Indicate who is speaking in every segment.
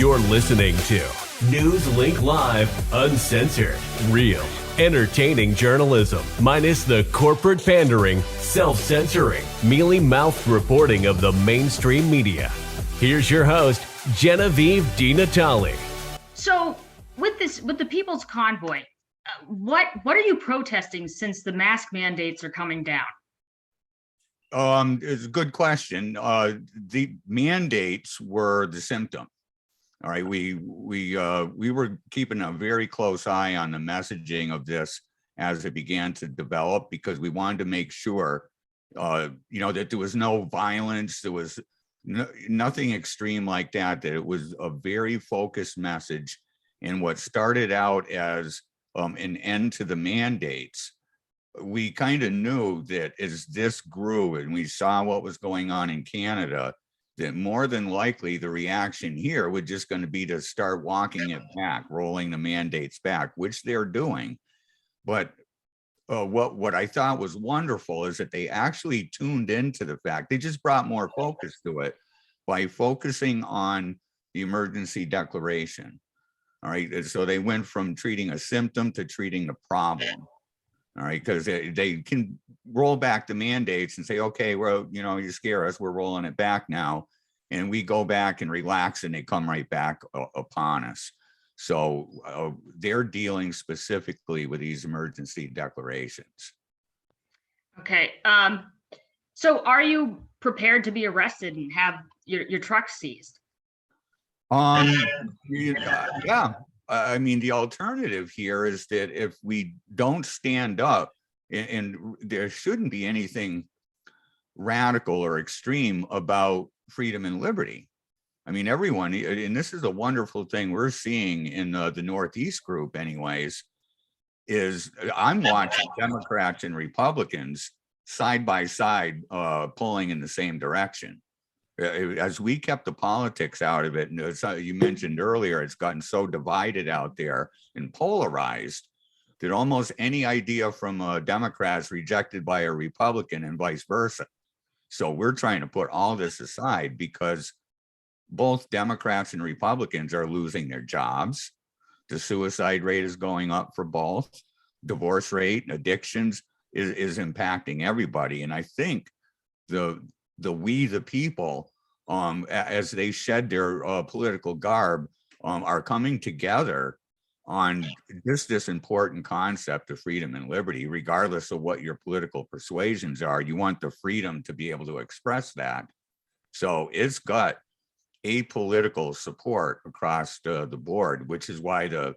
Speaker 1: You're listening to News Link Live Uncensored. Real, entertaining journalism, minus the corporate pandering, self-censoring, mealy-mouthed reporting of the mainstream media. Here's your host, Genevieve DiNatale.
Speaker 2: So, with the People's Convoy, what are you protesting since the mask mandates are coming down?
Speaker 3: It's a good question. The mandates were the symptom. All right, we were keeping a very close eye on the messaging of this as it began to develop, because we wanted to make sure, that there was no violence, there was nothing extreme like that. That it was a very focused message, and what started out as an end to the mandates, we kind of knew that as this grew and we saw what was going on in Canada, that more than likely the reaction here was just going to be to start walking it back, rolling the mandates back, which they're doing. But what I thought was wonderful is that they actually tuned into the fact, they just brought more focus to it by focusing on the emergency declaration. All right, so they went from treating a symptom to treating the problem. All right, because they can roll back the mandates and say, okay, well, you scare us, we're rolling it back now. And we go back and relax and they come right back upon us. So they're dealing specifically with these emergency declarations.
Speaker 2: Okay. So are you prepared to be arrested and have your truck seized?
Speaker 3: Yeah. I mean, the alternative here is that if we don't stand up, and there shouldn't be anything radical or extreme about freedom and liberty. I mean, everyone, and this is a wonderful thing we're seeing in the Northeast group anyways, is I'm watching Democrats and Republicans side by side pulling in the same direction. As we kept the politics out of it, and you mentioned earlier, it's gotten so divided out there and polarized that almost any idea from a Democrat is rejected by a Republican and vice versa. So we're trying to put all this aside because both Democrats and Republicans are losing their jobs. The suicide rate is going up for both. Divorce rate, addictions is impacting everybody. And I think the people, as they shed their political garb, are coming together on this important concept of freedom and liberty, regardless of what your political persuasions are. You want the freedom to be able to express that. So it's got apolitical support across the board, which is why the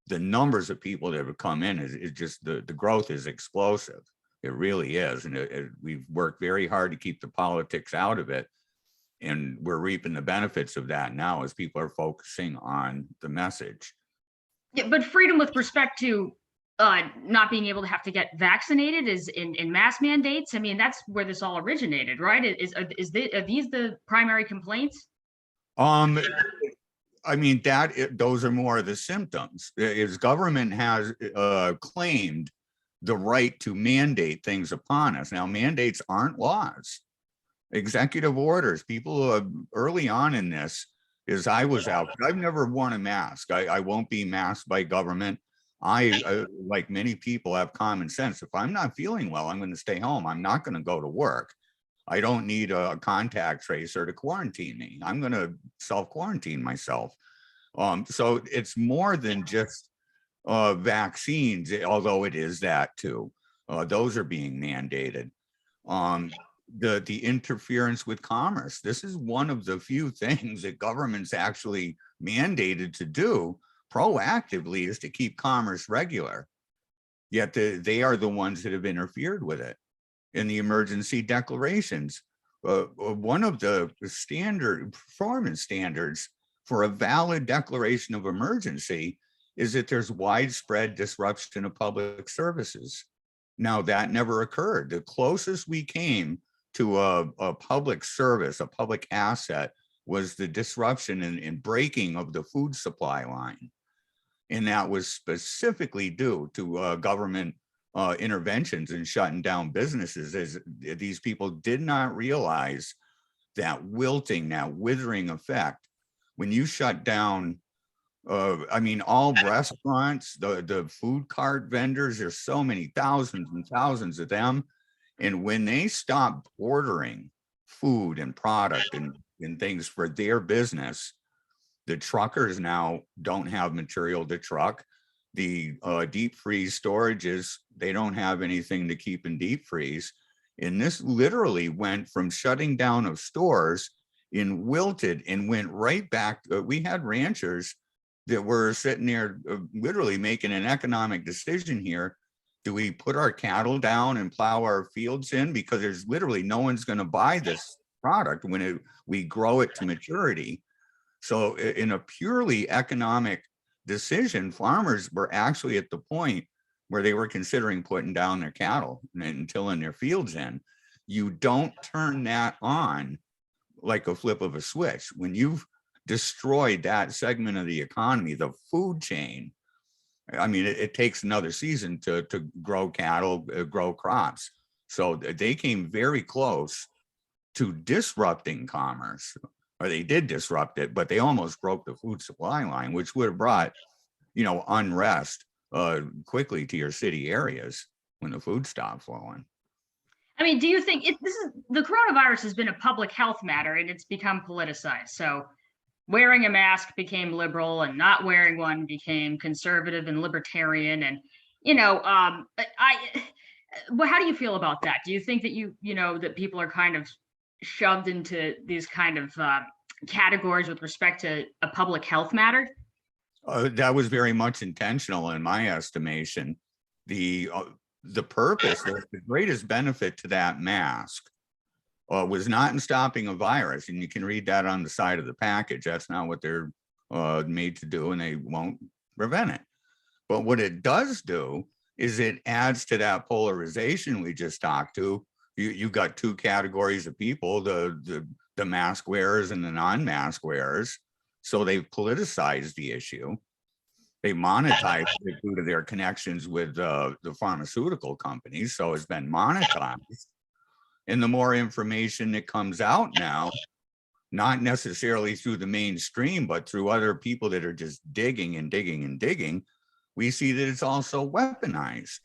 Speaker 3: numbers of people that have come in is just the growth is explosive. It really is. And we've worked very hard to keep the politics out of it. And we're reaping the benefits of that now as people are focusing on the message.
Speaker 2: Yeah, but freedom with respect to not being able to have to get vaccinated is in mass mandates. I mean, that's where this all originated, right? Are these the primary complaints?
Speaker 3: I mean, those are more of the symptoms. Is government has claimed the right to mandate things upon us. Now, mandates aren't laws. Executive orders, people early on in this, is I was out, I've never worn a mask. I won't be masked by government. I like many people, have common sense. If I'm not feeling well, I'm going to stay home. I'm not going to go to work. I don't need a contact tracer to quarantine me. I'm going to self-quarantine myself. So it's more than just vaccines, although it is that too. Those are being mandated. The interference with commerce. This is one of the few things that government's actually mandated to do proactively, is to keep commerce regular. Yet they are the ones that have interfered with it. In the emergency declarations, one of the performance standards for a valid declaration of emergency is that there's widespread disruption of public services. Now, that never occurred. The closest we came to a public service, a public asset, was the disruption and breaking of the food supply line. And that was specifically due to government interventions and shutting down businesses, as these people did not realize that wilting, that withering effect when you shut down, I mean, all restaurants, the food cart vendors, there's so many thousands and thousands of them. And when they stop ordering food and product and things for their business, the truckers now don't have material to truck. The deep freeze storages, they don't have anything to keep in deep freeze. And this literally went from shutting down of stores in wilted and went right back. We had ranchers that were sitting there literally making an economic decision here. Do we put our cattle down and plow our fields in? Because there's literally no one's going to buy this product when we grow it to maturity. So in a purely economic decision, farmers were actually at the point where they were considering putting down their cattle and tilling their fields in. You don't turn that on like a flip of a switch. When you've destroyed that segment of the economy, the food chain, I mean, it takes another season to grow cattle, grow crops. So they came very close to disrupting commerce, or they did disrupt it, but they almost broke the food supply line, which would have brought, unrest quickly to your city areas when the food stopped flowing.
Speaker 2: I mean, do you think the coronavirus has been a public health matter and it's become politicized? So wearing a mask became liberal and not wearing one became conservative and libertarian. And, well, how do you feel about that? Do you think that that people are kind of shoved into these kind of categories with respect to a public health matter?
Speaker 3: That was very much intentional in my estimation. The purpose, the greatest benefit to that mask was not in stopping a virus, and you can read that on the side of the package. That's not what they're made to do, and they won't prevent it. But what it does do is it adds to that polarization we just talked to. You got two categories of people, the mask wearers and the non-mask wearers. So they've politicized the issue. They monetize it due to their connections with the pharmaceutical companies. So it's been monetized. And the more information that comes out now, not necessarily through the mainstream, but through other people that are just digging and digging and digging, we see that it's also weaponized.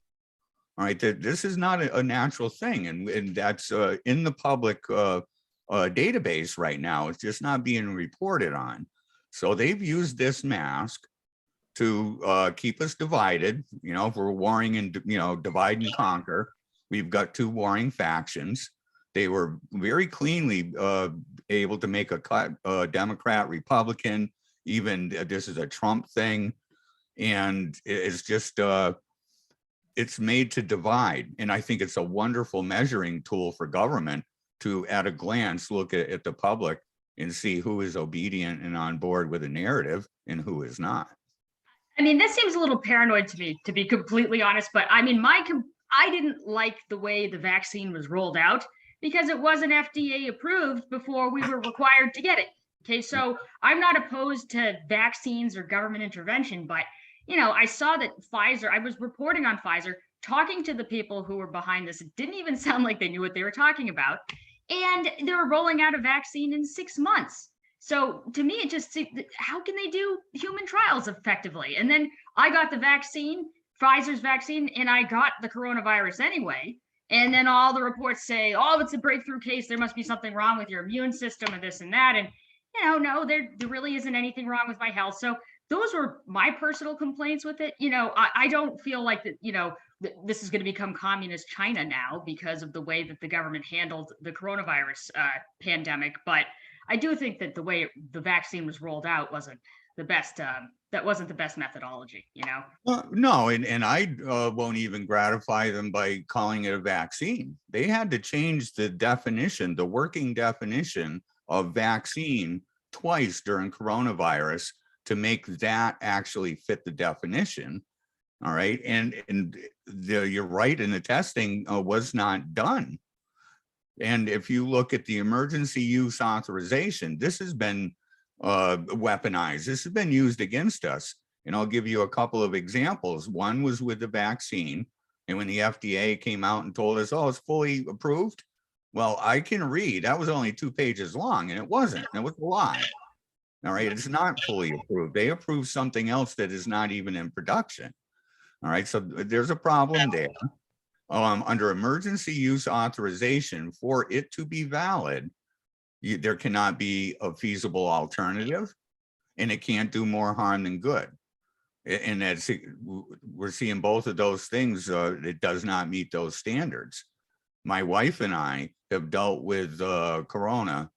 Speaker 3: All right, that this is not a natural thing. And that's in the public database right now. It's just not being reported on. So they've used this mask to keep us divided. If we're warring and, divide and conquer, we've got two warring factions. They were very cleanly able to make a cut, Democrat, Republican, even this is a Trump thing. And it's just, it's made to divide. And I think it's a wonderful measuring tool for government to, at a glance, look at the public and see who is obedient and on board with a narrative and who is not.
Speaker 2: I mean, this seems a little paranoid to me, to be completely honest, but I mean, I didn't like the way the vaccine was rolled out because it wasn't FDA approved before we were required to get it. Okay, so I'm not opposed to vaccines or government intervention, but I saw that Pfizer, I was reporting on Pfizer, talking to the people who were behind this. It didn't even sound like they knew what they were talking about. And they were rolling out a vaccine in 6 months. So to me, it just, how can they do human trials effectively? And then I got the vaccine, Pfizer's vaccine, and I got the coronavirus anyway. And then all the reports say, oh, it's a breakthrough case. There must be something wrong with your immune system and this and that. And, no, there really isn't anything wrong with my health. So those were my personal complaints with it. I don't feel like that, this is going to become communist China now because of the way that the government handled the coronavirus pandemic. But I do think that the way the vaccine was rolled out wasn't the best. That wasn't the best methodology,
Speaker 3: No, and I won't even gratify them by calling it a vaccine. They had to change the definition, the working definition of vaccine twice during coronavirus to make that actually fit the definition. All right. And you're right. And the testing was not done. And if you look at the emergency use authorization, this has been weaponized. This has been used against us. And I'll give you a couple of examples. One was with the vaccine. And when the FDA came out and told us, oh, it's fully approved. Well, I can read, that was only 2 pages long, and it wasn't. It was a lie. All right, it's not fully approved. They approved something else that is not even in production. All right, so there's a problem there. Under emergency use authorization, for it to be valid, there cannot be a feasible alternative, and it can't do more harm than good. And that's, we're seeing both of those things. It does not meet those standards. My wife and I have dealt with Corona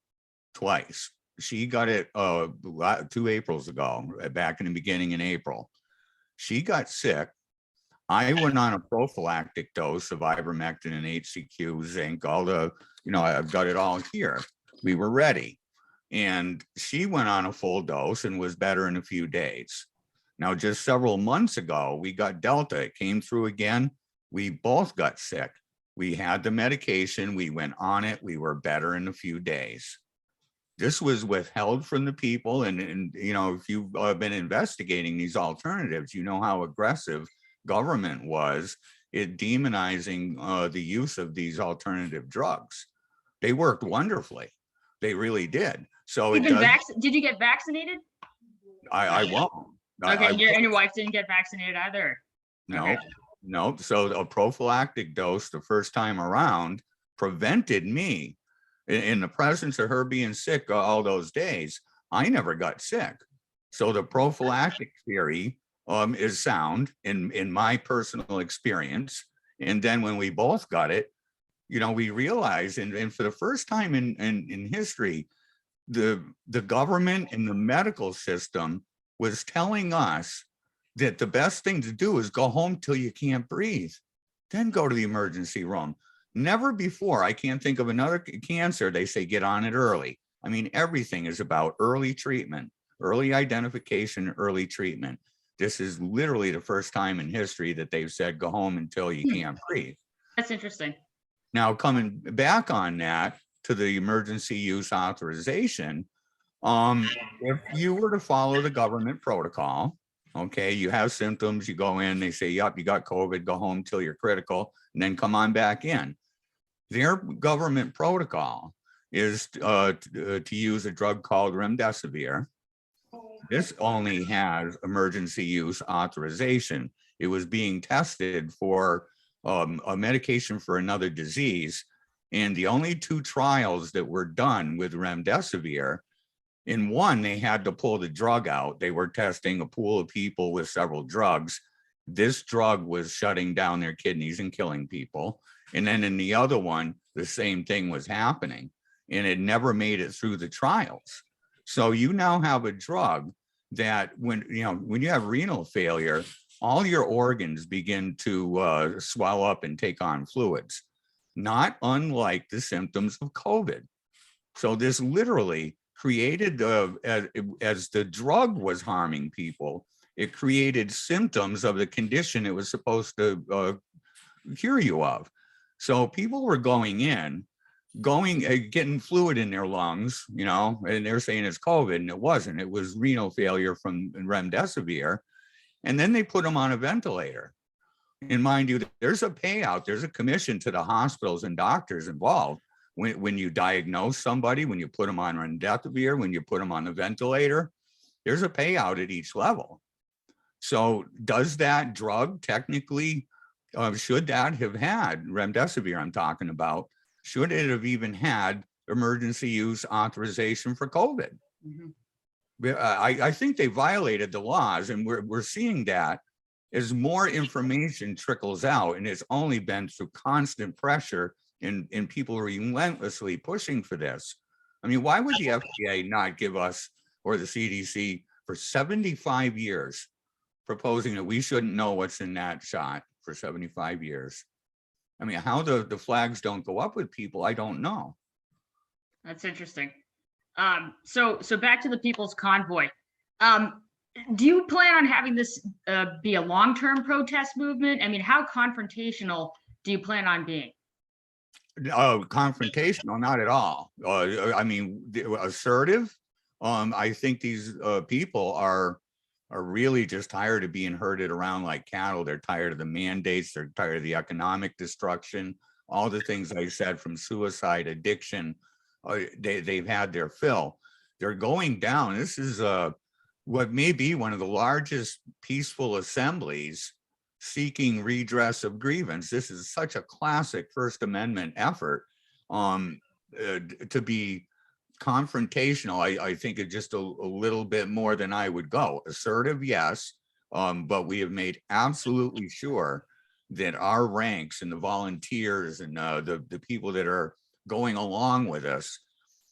Speaker 3: twice. She got it 2 Aprils ago, back in the beginning in April. She got sick. I went on a prophylactic dose of ivermectin and HCQ, zinc, all the, I've got it all here. We were ready. And she went on a full dose and was better in a few days. Now, just several months ago, we got Delta. It came through again. We both got sick. We had the medication. We went on it. We were better in a few days. This was withheld from the people. And if you've been investigating these alternatives, you know how aggressive government was in demonizing the use of these alternative drugs. They worked wonderfully. They really did. So
Speaker 2: did you get vaccinated?
Speaker 3: I won't.
Speaker 2: Okay, and your wife didn't get vaccinated either?
Speaker 3: No,
Speaker 2: okay.
Speaker 3: No. So a prophylactic dose the first time around prevented me, in the presence of her being sick all those days, I never got sick. So the prophylactic theory is sound in my personal experience. And then when we both got it, we realized, and for the first time in history, the government and the medical system was telling us that the best thing to do is go home till you can't breathe, then go to the emergency room. Never before, I can't think of another cancer, they say get on it early. I mean, everything is about early treatment, early identification, early treatment. This is literally the first time in history that they've said go home until you can't breathe.
Speaker 2: That's interesting.
Speaker 3: Now, coming back on that to the emergency use authorization, if you were to follow the government protocol, okay, you have symptoms, you go in, they say, yep, you got COVID, go home till you're critical, and then come on back in. Their government protocol is to use a drug called remdesivir. This only has emergency use authorization. It was being tested for a medication for another disease. And the only 2 trials that were done with remdesivir, in one, they had to pull the drug out. They were testing a pool of people with several drugs. This drug was shutting down their kidneys and killing people. And then in the other one, the same thing was happening, and it never made it through the trials. So you now have a drug that when you have renal failure, all your organs begin to swell up and take on fluids, not unlike the symptoms of COVID. So this literally created, as the drug was harming people, it created symptoms of the condition it was supposed to cure you of. So people were getting fluid in their lungs, and they're saying it's COVID, and it wasn't. It was renal failure from remdesivir. And then they put them on a ventilator. And mind you, there's a payout, there's a commission to the hospitals and doctors involved. When you diagnose somebody, when you put them on remdesivir, when you put them on the ventilator, there's a payout at each level. So does that drug technically, should that have had, remdesivir I'm talking about, should it have even had emergency use authorization for COVID? Mm-hmm. I think they violated the laws, and we're seeing that as more information trickles out, and it's only been through constant pressure and people relentlessly pushing for this. I mean, why would the FDA not give us, or the CDC, for 75 years, proposing that we shouldn't know what's in that shot for 75 years? I mean, how the flags don't go up with people, I don't know.
Speaker 2: That's interesting. So back to the People's Convoy. Do you plan on having this be a long-term protest movement? I mean, how confrontational do you plan on being?
Speaker 3: Confrontational, not at all. I mean, assertive. I think these people are really just tired of being herded around like cattle. They're tired of the mandates. They're tired of the economic destruction, all the things I said, from suicide, addiction. They've had their fill. they're going down. This is what may be one of the largest peaceful assemblies seeking redress of grievance. This is such a classic First Amendment effort to be confrontational. I think it's just a little bit more than I would go. Assertive, yes, but we have made absolutely sure that our ranks and the volunteers and the people that are going along with us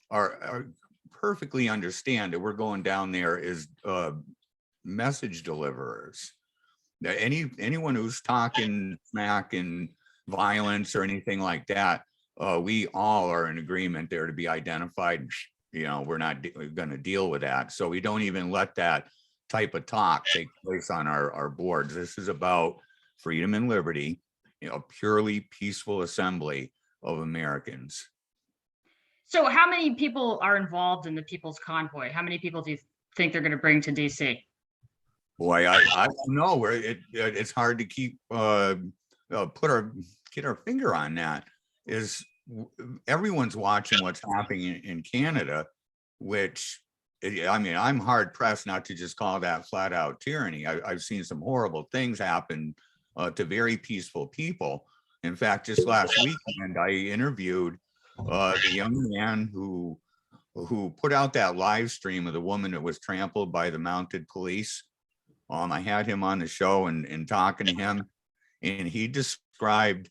Speaker 3: are perfectly understand that we're going down there as message deliverers. Anyone who's talking smack and violence or anything like that, we all are in agreement there to be identified. You know, we're not going to deal with that. So we don't even let that type of talk take place on our boards. This is about freedom and liberty, you know, purely peaceful assembly of Americans.
Speaker 2: So how many people are involved in the People's Convoy? How many people do you think they're going to bring to DC?
Speaker 3: Boy, I don't know where it's hard to keep get our finger on that. Is everyone's watching what's happening in Canada, which I mean, I'm hard pressed not to just call that flat out tyranny. I've seen some horrible things happen to very peaceful people. In fact, just last weekend, I interviewed the young man who put out that live stream of the woman that was trampled by the mounted police. I had him on the show and talking to him, and he described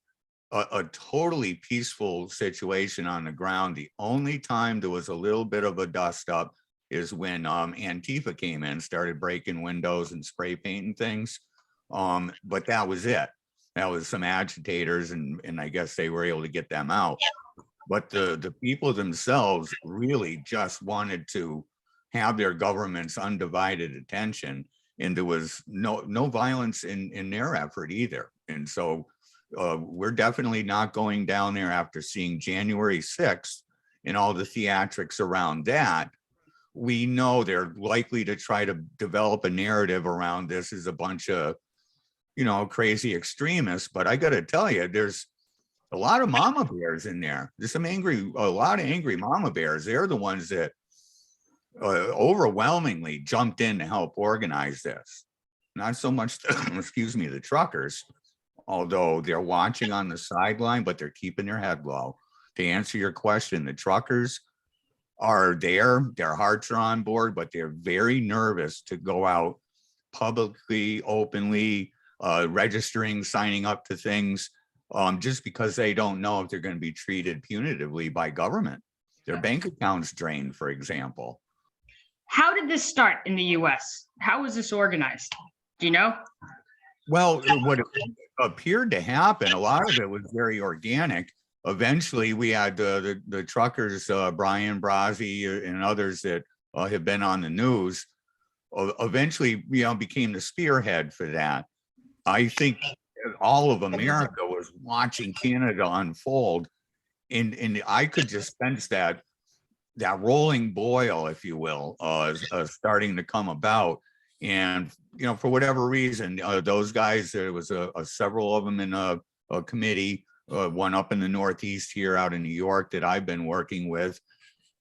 Speaker 3: a totally peaceful situation on the ground. The only time there was a little bit of a dust up is when Antifa came in, started breaking windows and spray painting things. But that was it. That was some agitators, and I guess they were able to get them out. But the people themselves really just wanted to have their government's undivided attention, and there was no violence in their effort either. And so we're definitely not going down there after seeing January 6th and all the theatrics around that. We know they're likely to try to develop a narrative around this as a bunch of, you know, crazy extremists. But I got to tell you, there's a lot of mama bears in there. There's a lot of angry mama bears. They're the ones that overwhelmingly jumped in to help organize this. Not so much, the truckers, although they're watching on the sideline, but they're keeping their head low. To answer your question, the truckers are there, their hearts are on board, but they're very nervous to go out publicly, openly, registering, signing up to things, just because they don't know if they're going to be treated punitively by government. Their bank accounts drained, for example.
Speaker 2: How did this start in the US? How was this organized? Do you know?
Speaker 3: Well, what appeared to happen, a lot of it was very organic. Eventually, we had the truckers, Brian Brazzi and others that have been on the news, eventually, you know, became the spearhead for that. I think all of America was watching Canada unfold, and I could just sense that rolling boil, if you will, starting to come about. And, you know, for whatever reason, those guys, there was several of them in a committee, one up in the Northeast here out in New York that I've been working with.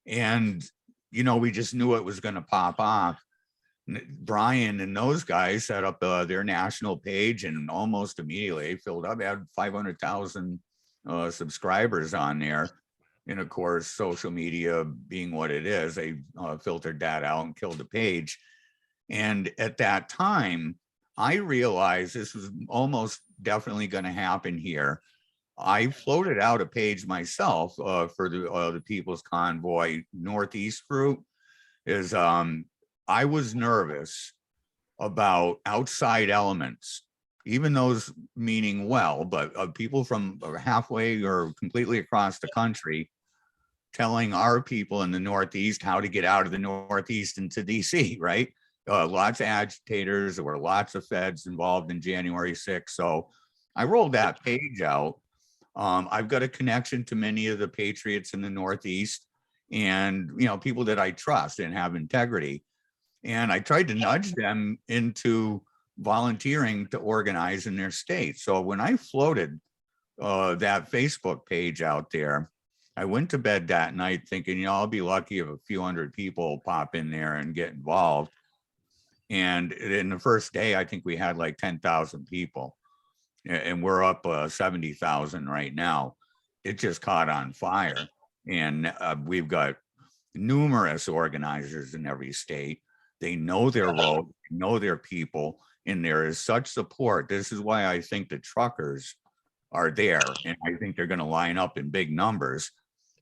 Speaker 3: And, you know, we just knew it was going to pop off. Brian and those guys set up their national page, and almost immediately filled up. They had 500,000 subscribers on there. And of course, social media being what it is, they filtered that out and killed the page. And at that time, I realized this was almost definitely going to happen here. I floated out a page myself for the People's Convoy Northeast group. I was nervous about outside elements, even those meaning well, but people from halfway or completely across the country telling our people in the Northeast how to get out of the Northeast into DC, right? Lots of agitators. There were lots of feds involved in January 6th. So I rolled that page out. I've got a connection to many of the patriots in the Northeast, and, you know, people that I trust and have integrity. And I tried to nudge them into volunteering to organize in their state. So when I floated that Facebook page out there, I went to bed that night thinking, you know, I'll be lucky if a few hundred people pop in there and get involved. And in the first day, I think we had like 10,000 people, and we're up 70,000 right now. It just caught on fire. And we've got numerous organizers in every state. They know their road, know their people, and there is such support. This is why I think the truckers are there. And I think they're going to line up in big numbers,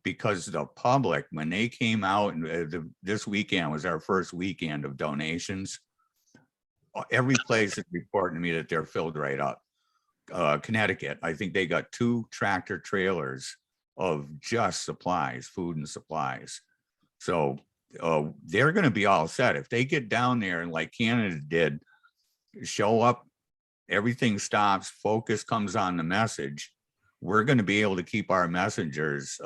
Speaker 3: because the public, when they came out, and this weekend was our first weekend of donations, every place is reporting to me that they're filled right up. Connecticut, I think they got 2 tractor trailers of just supplies, food and supplies. So they're going to be all set. If they get down there and like Canada did, show up, everything stops, focus comes on the message, we're going to be able to keep our messengers,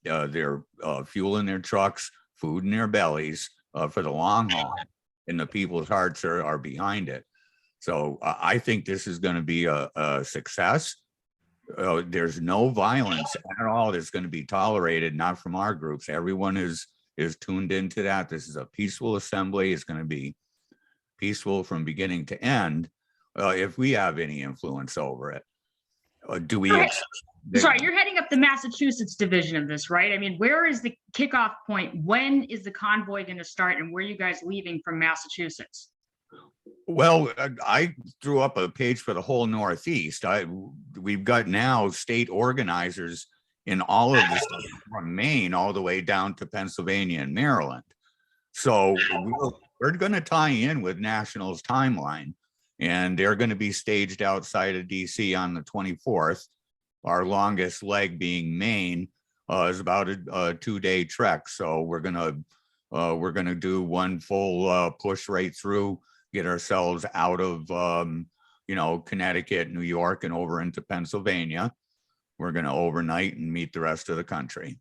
Speaker 3: their fuel in their trucks, food in their bellies for the long haul, and the people's hearts are behind it. So I think this is going to be a success. There's no violence at all that's going to be tolerated, not from our groups. Everyone is tuned into that. This is a peaceful assembly. It's going to be peaceful from beginning to end. If we have any influence over it, do we?
Speaker 2: Sorry, you're heading up the Massachusetts division of this, right? I mean, where is the kickoff point? When is the convoy going to start, and where are you guys leaving from Massachusetts?
Speaker 3: Well, I threw up a page for the whole Northeast. We've got now state organizers in all of the states, from Maine all the way down to Pennsylvania and Maryland. So we're going to tie in with National's timeline, and they're going to be staged outside of DC on the 24th. Our longest leg being Maine is about a 2-day trek. So we're gonna do one full push right through, get ourselves out of Connecticut, New York, and over into Pennsylvania. We're going to overnight and meet the rest of the country.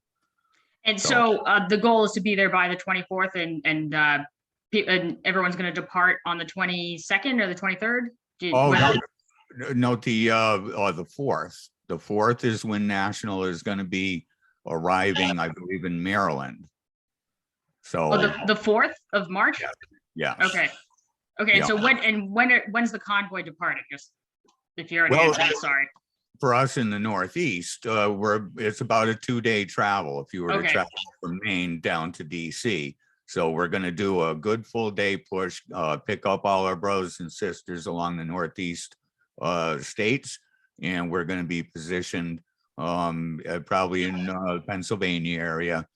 Speaker 2: And so the goal is to be there by the 24th, and everyone's going to depart on the 22nd or the 23rd.
Speaker 3: No, the 4th. The 4th is when National is going to be arriving, I believe, in Maryland. So
Speaker 2: the 4th of March.
Speaker 3: Yeah.
Speaker 2: Okay.
Speaker 3: Yeah.
Speaker 2: So when's the convoy departing? Just if you're sorry.
Speaker 3: For us in the Northeast, it's about a 2-day travel if you were to travel from Maine down to DC. So we're going to do a good full day push, pick up all our brothers and sisters along the Northeast states, and we're going to be positioned probably in Pennsylvania area.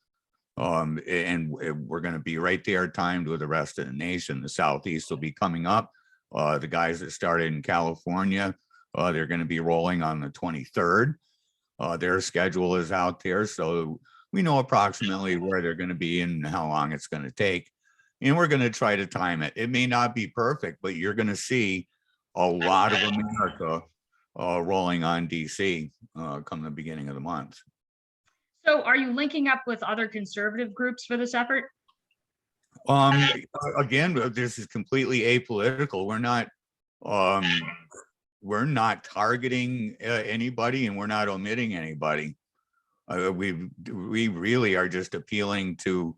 Speaker 3: And we're going to be right there timed with the rest of the nation. The Southeast will be coming up. The guys that started in California, they're going to be rolling on the 23rd. Their schedule is out there, so we know approximately where they're going to be and how long it's going to take. And we're going to try to time it. It may not be perfect, but you're going to see a lot of America rolling on DC come the beginning of the month.
Speaker 2: So are you linking up with other conservative groups for this effort?
Speaker 3: Again, this is completely apolitical. We're not targeting anybody, and we're not omitting anybody. We really are just appealing to,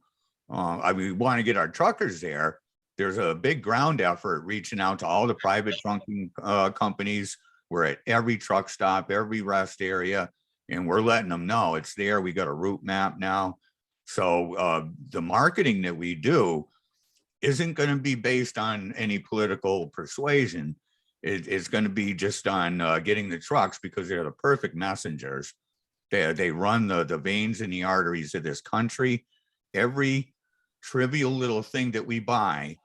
Speaker 3: we want to get our truckers there. There's a big ground effort reaching out to all the private trunking companies. We're at every truck stop, every rest area, and we're letting them know it's there. We got a route map now. So the marketing that we do isn't going to be based on any political persuasion. It's going to be just on getting the trucks, because they're the perfect messengers. They run the veins and the arteries of this country. Every trivial little thing that we buy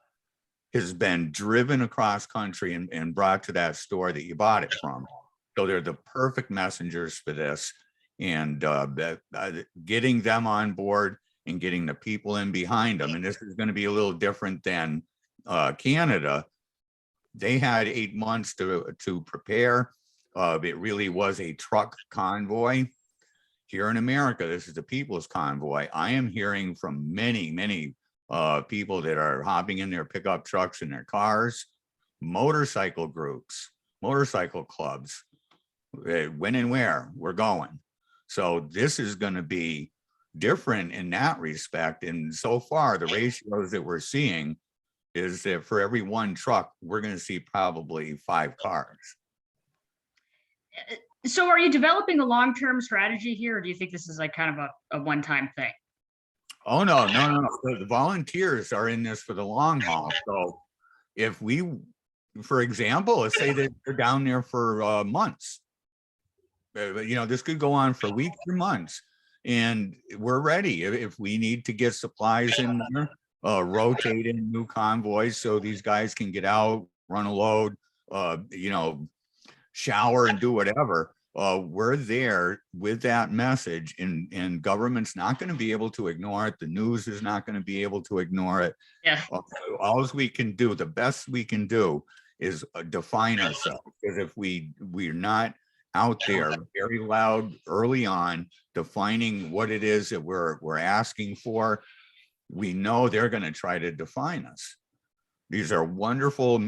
Speaker 3: has been driven across country and brought to that store that you bought it from. So they're the perfect messengers for this, and getting them on board and getting the people in behind them. And this is going to be a little different than Canada. They had 8 months to prepare. It really was a truck convoy. Here in America, this is the People's Convoy. I am hearing from many people that are hopping in their pickup trucks and their cars, motorcycle groups, motorcycle clubs. When and where we're going. So this is going to be different in that respect. And so far, the ratios that we're seeing is that for every one truck, we're going to see probably 5 cars.
Speaker 2: So are you developing a long-term strategy here, or do you think this is like kind of a one-time thing?
Speaker 3: Oh, no. The volunteers are in this for the long haul. So if we, for example, let's say that they're down there for months, this could go on for weeks or months, and we're ready. If we need to get supplies in there, rotate in new convoys so these guys can get out, run a load, shower and do whatever. We're there with that message, and government's not going to be able to ignore it. The news is not going to be able to ignore it.
Speaker 2: Yeah.
Speaker 3: All we can do, the best we can do, is define ourselves. Because if we're not out there very loud early on defining what it is that we're asking for, we know they're going to try to define us. These are wonderful,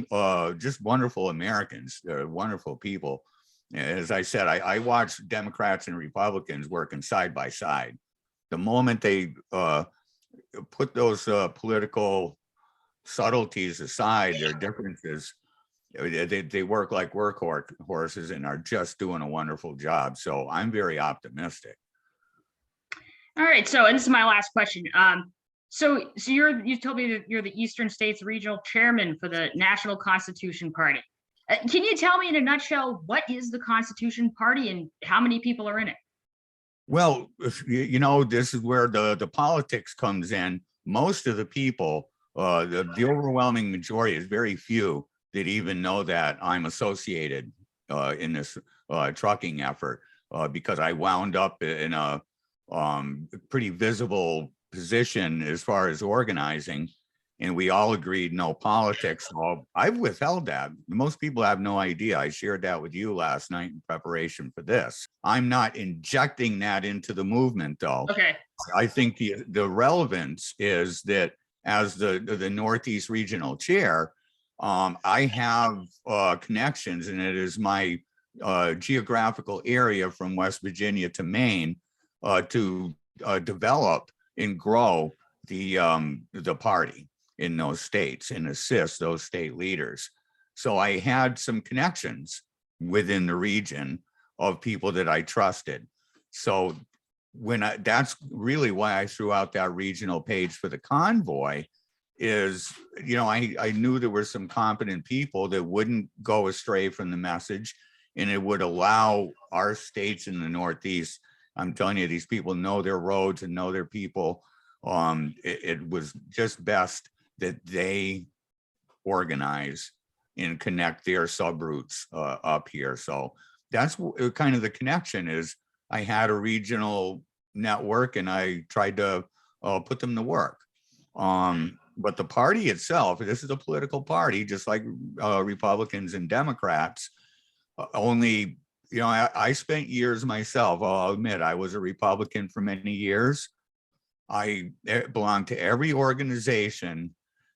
Speaker 3: just wonderful Americans. They're wonderful people. As I said, I watch Democrats and Republicans working side by side. The moment they put those political subtleties aside, their differences, they work like workhorses and are just doing a wonderful job. So I'm very optimistic.
Speaker 2: All right. So, and this is my last question. So you told me that you're the Eastern States Regional Chairman for the National Constitution Party. Can you tell me in a nutshell, what is the Constitution Party and how many people are in it?
Speaker 3: Well, this is where the politics comes in. Most of the people, the overwhelming majority, is very few that even know that I'm associated in this trucking effort, because I wound up in a pretty visible position as far as organizing, and we all agreed no politics. So I've withheld that. Most people have no idea. I shared that with you last night in preparation for this. I'm not injecting that into the movement, though.
Speaker 2: Okay.
Speaker 3: I think the relevance is that as the Northeast Regional Chair, I have connections, and it is my geographical area from West Virginia to Maine to develop and grow the party in those states and assist those state leaders. So I had some connections within the region of people that I trusted. So that's really why I threw out that regional page for the convoy, is, I knew there were some competent people that wouldn't go astray from the message, and it would allow our states in the Northeast. I'm telling you, these people know their roads and know their people. It was just best that they organize and connect their subroutes up here. So that's kind of the connection is. I had a regional network and I tried to put them to work. But the party itself, this is a political party, just like Republicans and Democrats. Only, I spent years myself. I'll admit, I was a Republican for many years. I belonged to every organization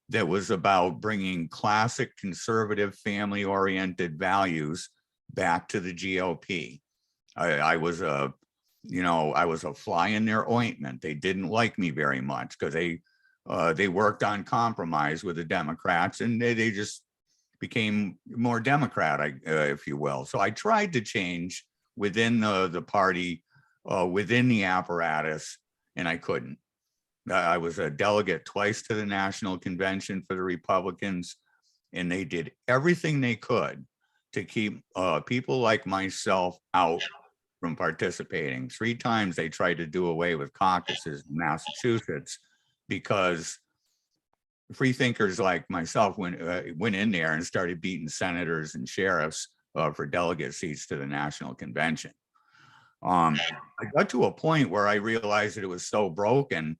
Speaker 3: that was about bringing classic conservative family-oriented values back to the GOP. I was a fly in their ointment. They didn't like me very much because they worked on compromise with the Democrats, and they just became more Democratic, if you will. So I tried to change within the party, within the apparatus, and I couldn't. I was a delegate twice to the national convention for the Republicans, and they did everything they could to keep people like myself out from participating. 3 times they tried to do away with caucuses in Massachusetts because free thinkers like myself went in there and started beating senators and sheriffs for delegate seats to the national convention. I got to a point where I realized that it was so broken,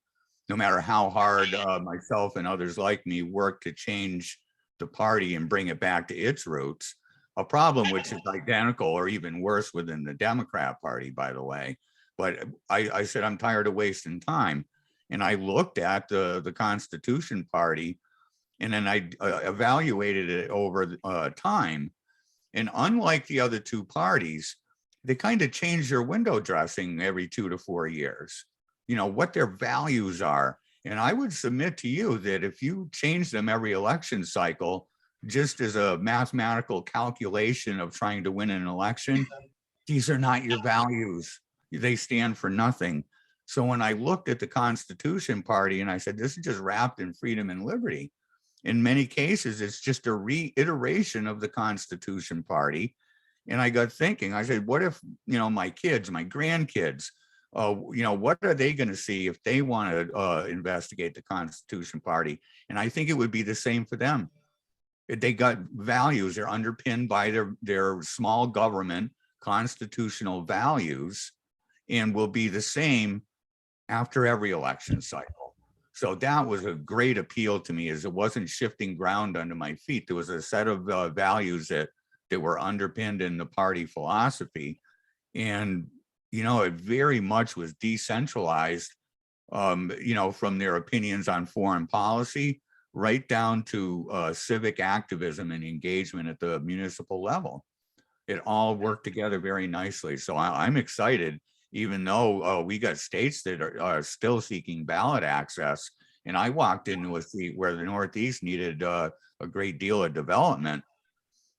Speaker 3: no matter how hard myself and others like me worked to change the party and bring it back to its roots, a problem which is identical or even worse within the Democrat Party, by the way. But I said, I'm tired of wasting time. And I looked at the Constitution Party, and then I evaluated it over time. And unlike the other 2 parties, they kind of change their window dressing every 2 to 4 years, what their values are. And I would submit to you that if you change them every election cycle, just as a mathematical calculation of trying to win an election, these are not your values. They stand for nothing. So when I looked at the Constitution Party and I said, this is just wrapped in freedom and liberty, in many cases, it's just a reiteration of the Constitution Party. And I got thinking, I said, what if, my kids, my grandkids, what are they going to see if they want to investigate the Constitution Party? And I think it would be the same for them. They got values. They're underpinned by their small government constitutional values, and will be the same after every election cycle. So that was a great appeal to me, as it wasn't shifting ground under my feet. There was a set of values that were underpinned in the party philosophy. And, it very much was decentralized, from their opinions on foreign policy right down to civic activism and engagement at the municipal level. It all worked together very nicely. So I'm excited, even though we got states that are still seeking ballot access. And I walked into a seat where the Northeast needed a great deal of development.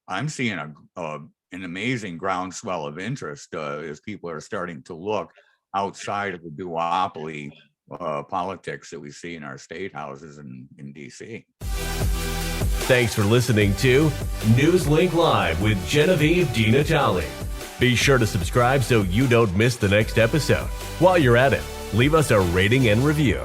Speaker 3: I'm seeing an amazing groundswell of interest as people are starting to look outside of the duopoly politics that we see in our state houses in DC.
Speaker 1: Thanks for listening to News Link Live with Genevieve DiNatale. Be sure to subscribe so you don't miss the next episode. While you're at it, leave us a rating and review.